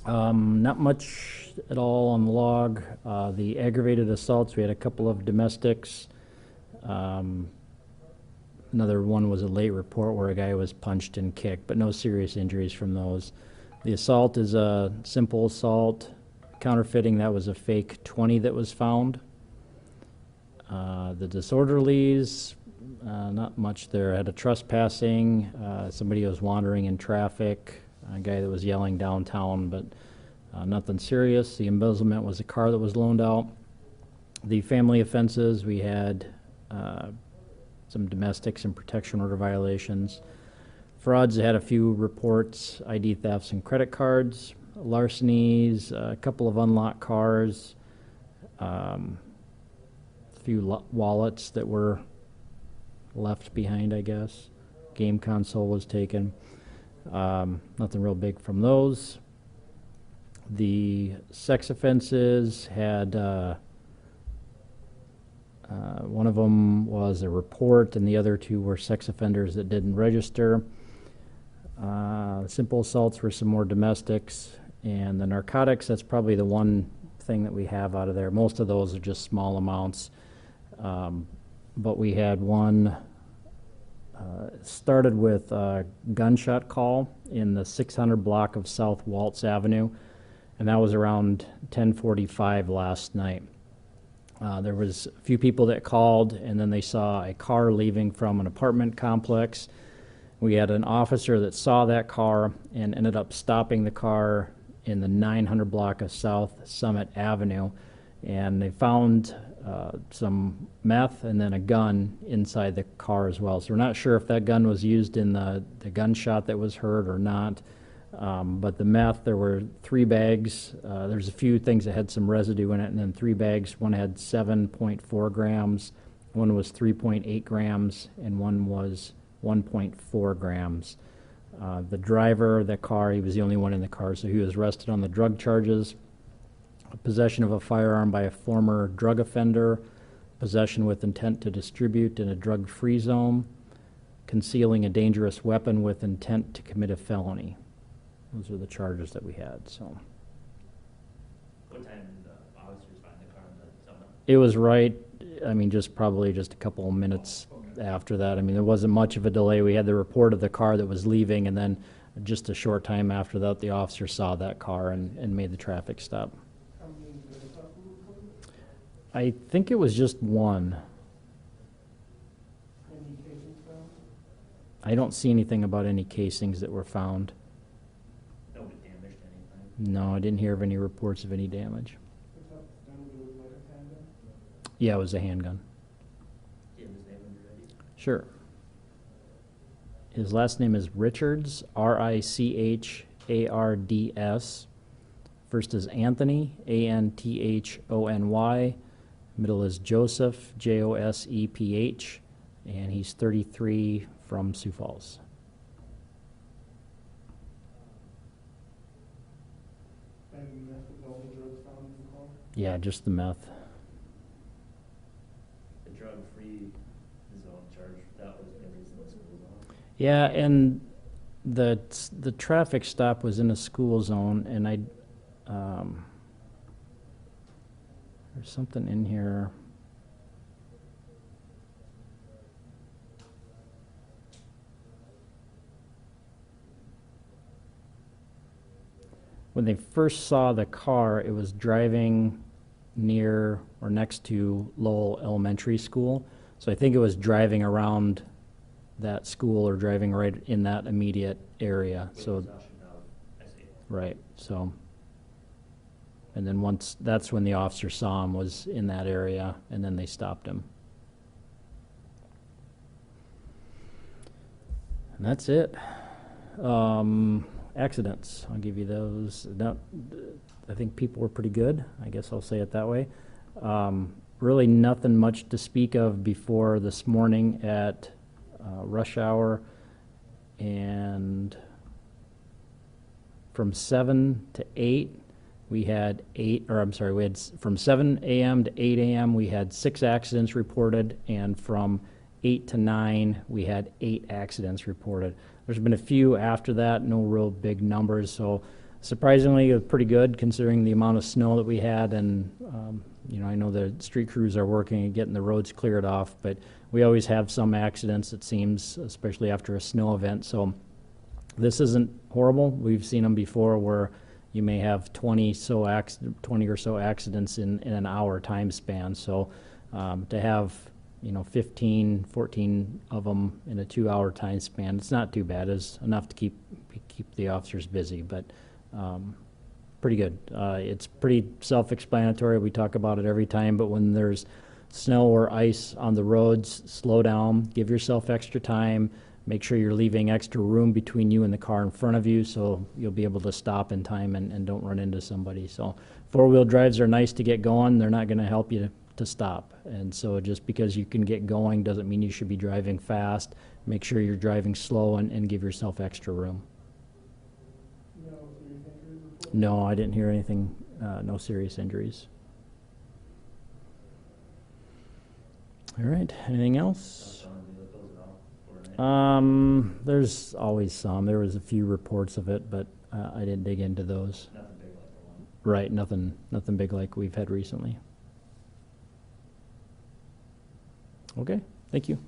Not much at all on the log. The aggravated assaults, we had a couple of domestics. Another one was a late report where a guy was punched and kicked, but no serious injuries from those. The assault is a simple assault. Counterfeiting, that was a fake 20 that was found. The disorderlies, not much there. Had a trespassing, somebody was wandering in traffic, a guy that was yelling downtown, but nothing serious. The embezzlement was a car that was loaned out. The family offenses, we had some domestics and protection order violations. Frauds, had a few reports, ID thefts and credit cards. Larcenies, a couple of unlocked cars, a few wallets that were left behind, I guess. Game console was taken. Nothing real big from those. The sex offenses had one of them was a report, and the other two were sex offenders that didn't register. Simple assaults were some more domestics, and the narcotics, that's probably the one thing that we have out of there. Most of those are just small amounts, but we had one started with a gunshot call in the 600 block of South Waltz Avenue, and that was around 10:45 last night. There was a few people that called, and then they saw a car leaving from an apartment complex. We had an officer that saw that car and ended up stopping the car in the 900 block of South Summit Avenue, and they found some meth and then a gun inside the car as well. So we're not sure if that gun was used in the gunshot that was heard or not. But the meth, there were 3 bags. There's a few things that had some residue in it, and then 3 bags. One had 7.4 grams, one was 3.8 grams, and one was 1.4 grams. The driver of the car, he was the only one in the car, so he was arrested on the drug charges. Possession of a firearm by a former drug offender, possession with intent to distribute in a drug-free zone, concealing a dangerous weapon with intent to commit a felony. Those are the charges that we had. So. What time did the officers find the car in the summit? It was right, I mean, probably just a couple of minutes after that. I mean, there wasn't much of a delay. We had the report of the car that was leaving, and then just a short time after that, the officer saw that car and made the traffic stop. How many gunshots were reported? I think it was just one. Any casings found? I don't see anything about any casings that were found. Nobody damaged anything? No, I didn't hear of any reports of any damage. What's up? Then it was like a handgun? Yeah, it was a handgun. Do you have his name when you're ready? Sure. His last name is Richards, Richards. First is Anthony, Anthony. Middle is Joseph, Joseph, and he's 33 from Sioux Falls. And meth with all the drugs found in the car? Yeah, just the meth. The drug-free zone charge, that was the reason the school zone? Yeah, and the traffic stop was in a school zone, and there's something in here. When they first saw the car, it was driving near or next to Lowell Elementary School. So I think it was driving around that school or driving right in that immediate area. So, I see. right, so. And then that's when the officer saw him, was in that area, and then they stopped him. And that's it. Accidents, I'll give you those. I think people were pretty good, I guess I'll say it that way. Really nothing much to speak of before this morning at rush hour, and from 7 to 8, we had from 7 a.m. to 8 a.m. we had 6 accidents reported, and from 8 to 9 we had 8 accidents reported. There's been a few after that, no real big numbers, so surprisingly, pretty good considering the amount of snow that we had. And, I know the street crews are working at getting the roads cleared off, but we always have some accidents, it seems, especially after a snow event. So this isn't horrible. We've seen them before where you may have 20 or so accidents in an hour time span. So to have 15, 14 of them in a 2-hour time span, it's not too bad. It's enough to keep the officers busy, but pretty good. It's pretty self-explanatory. We talk about it every time, but when there's snow or ice on the roads, slow down, give yourself extra time, make sure you're leaving extra room between you and the car in front of you so you'll be able to stop in time and don't run into somebody. So four-wheel drives are nice to get going. They're not going to help you to stop. And so just because you can get going doesn't mean you should be driving fast. Make sure you're driving slow and give yourself extra room. No serious injuries reported? No, I didn't hear anything, no serious injuries. All right, anything else? There's always some. There was a few reports of it, but I didn't dig into those. Nothing big like the one. Right, nothing big like we've had recently. Okay, thank you.